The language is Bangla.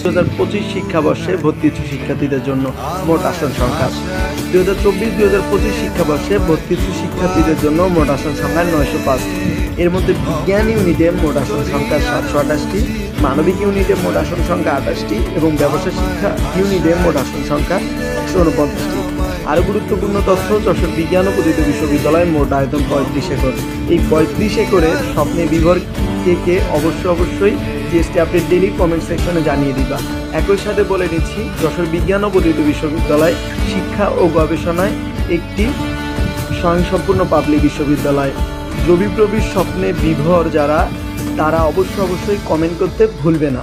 2025 শিক্ষাবর্ষে ভর্তি ইচ্ছুক শিক্ষার্থীদের জন্য মোট আসন সংখ্যা 2024-2025 শিক্ষাবর্ষে ভর্তি ইচ্ছুক শিক্ষার্থীদের জন্য মোট আসন সংখ্যা 905। এর মধ্যে বিজ্ঞান ইউনিটে মোট আসন সংখ্যা 728টি, মানবিক ইউনিটে মোট আসন সংখ্যা 28টি এবং ব্যবসা শিক্ষা ইউনিটে মোট আসন সংখ্যা 149টি। আরও গুরুত্বপূর্ণ তথ্য, যশোর বিজ্ঞান ও প্রযুক্তি বিশ্ববিদ্যালয় মোট আয়তন 35 একর। এই 35 একরের স্বপ্নে বিভর কে অবশ্যই জিএসটি আপডেট ডেইলি কমেন্ট সেকশনে জানিয়ে দিবা। একই সাথে বলে নিচ্ছি, যশোর বিজ্ঞান ও প্রযুক্তি বিশ্ববিদ্যালয় শিক্ষা ও গবেষণায় একটি স্বয়ংসম্পূর্ণ পাবলিক বিশ্ববিদ্যালয়। রবি প্রবির স্বপ্নে বিভোর যারা, তারা অবশ্যই কমেন্ট করতে ভুলবে না।